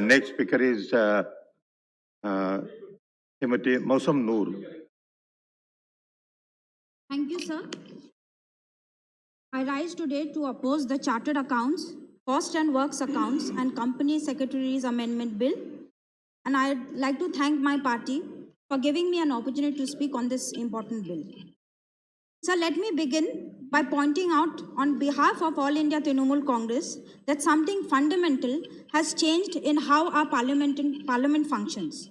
next speaker is Srimati Nausam Noor. Thank you, sir. I rise today to oppose the Chartered Accounts, Cost and Works Accounts and Company Secretaries Amendment Bill. And I'd like to thank my party for giving me an opportunity to speak on this important bill. So let me begin by pointing out on behalf of All India Trinamool Congress that something fundamental has changed in how our parliament functions.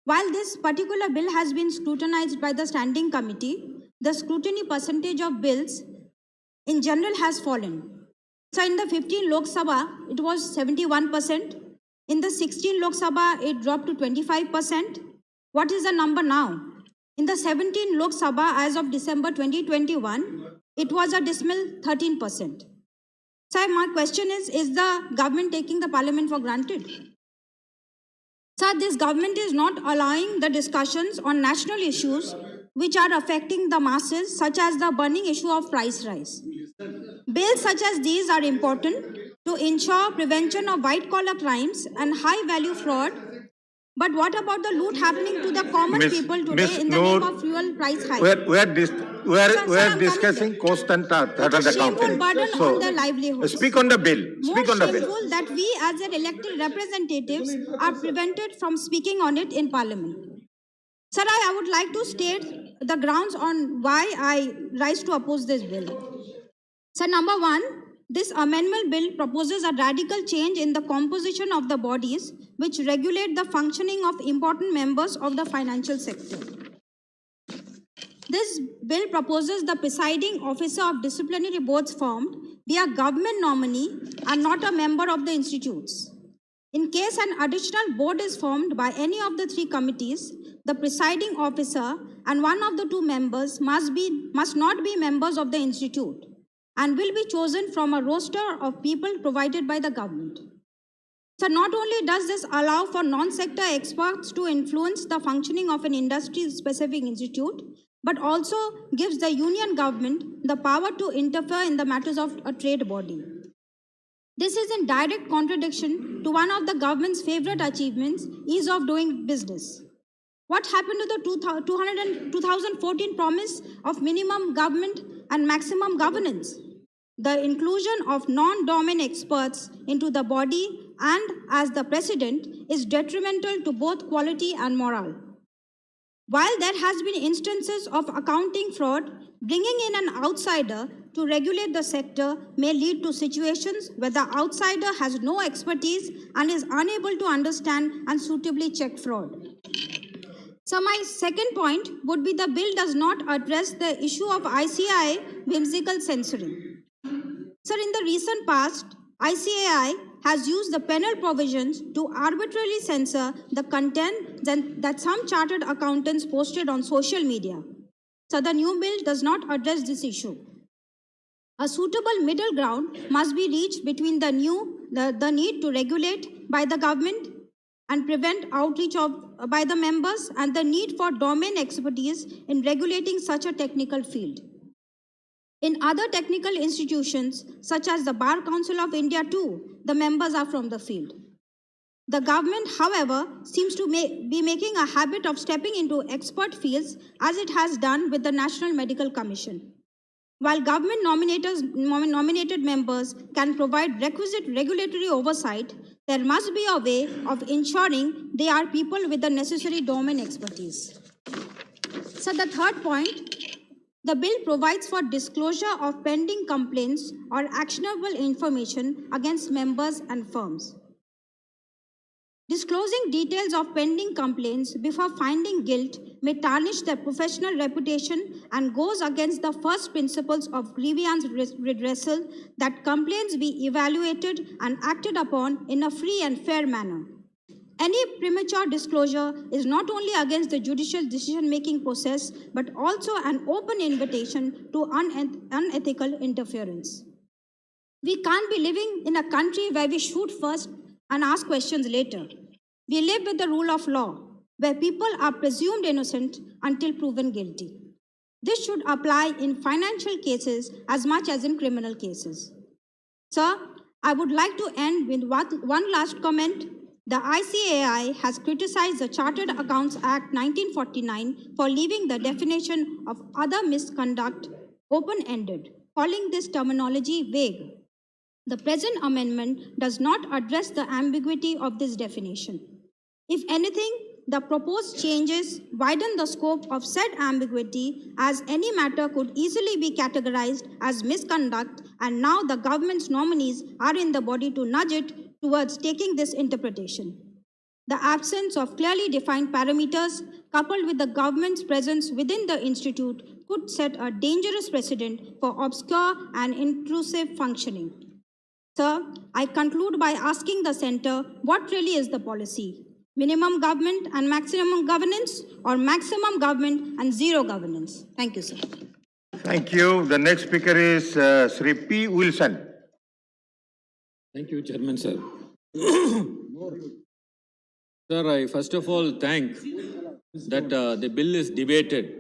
While this particular bill has been scrutinized by the Standing Committee, the scrutiny percentage of bills in general has fallen. So in the 15 Lok Sabha, it was 71%. In the 16 Lok Sabha, it dropped to 25%. What is the number now? In the 17 Lok Sabha, as of December 2021, it was a dismal 13%. So my question is the government taking the parliament for granted? So this government is not allowing the discussions on national issues which are affecting the masses, such as the burning issue of price rise. Bills such as these are important to ensure prevention of white-collar crimes and high-value fraud. But what about the loot happening to the common people today in the name of fuel price hike? We are discussing cost and chartered accounting. Burden on their livelihoods. Speak on the bill. Speak on the bill. Shameful that we as their elected representatives are prevented from speaking on it in Parliament. Sir, I would like to state the grounds on why I rise to oppose this bill. So number one, this amendment bill proposes a radical change in the composition of the bodies which regulate the functioning of important members of the financial sector. This bill proposes the presiding officer of disciplinary boards formed be a government nominee and not a member of the institutes. In case an additional board is formed by any of the three committees, the presiding officer and one of the two members must not be members of the institute and will be chosen from a roster of people provided by the government. So not only does this allow for non-sector experts to influence the functioning of an industry-specific institute, but also gives the union government the power to interfere in the matters of a trade body. This is in direct contradiction to one of the government's favorite achievements, ease of doing business. What happened to the 2014 promise of minimum government and maximum governance? The inclusion of non-domain experts into the body and as the president is detrimental to both quality and morale. While there has been instances of accounting fraud, bringing in an outsider to regulate the sector may lead to situations where the outsider has no expertise and is unable to understand and suitably check fraud. So my second point would be the bill does not address the issue of ICAI whimsical censoring. Sir, in the recent past, ICAI has used the penal provisions to arbitrarily censor the content that some chartered accountants posted on social media. So the new bill does not address this issue. A suitable middle ground must be reached between the need to regulate by the government and prevent outreach by the members and the need for domain expertise in regulating such a technical field. In other technical institutions, such as the Bar Council of India too, the members are from the field. The government, however, seems to be making a habit of stepping into expert fields as it has done with the National Medical Commission. While government nominated members can provide requisite regulatory oversight, there must be a way of ensuring they are people with the necessary domain expertise. So the third point, the bill provides for disclosure of pending complaints or actionable information against members and firms. Disclosing details of pending complaints before finding guilt may tarnish their professional reputation and goes against the first principles of grievance redressal that complaints be evaluated and acted upon in a free and fair manner. Any premature disclosure is not only against the judicial decision-making process, but also an open invitation to unethical interference. We can't be living in a country where we shoot first and ask questions later. We live with the rule of law, where people are presumed innocent until proven guilty. This should apply in financial cases as much as in criminal cases. Sir, I would like to end with one last comment. The ICAI has criticized the Chartered Accounts Act 1949 for leaving the definition of other misconduct open-ended, calling this terminology vague. The present amendment does not address the ambiguity of this definition. If anything, the proposed changes widen the scope of said ambiguity, as any matter could easily be categorized as misconduct, and now the government's nominees are in the body to nudge it towards taking this interpretation. The absence of clearly defined parameters, coupled with the government's presence within the institute, could set a dangerous precedent for obscure and intrusive functioning. Sir, I conclude by asking the Centre what really is the policy? Minimum government and maximum governance, or maximum government and zero governance? Thank you, sir. Thank you. The next speaker is Sri P. Wilson. Thank you, Chairman, sir. Sir, I first of all thank that the bill is debated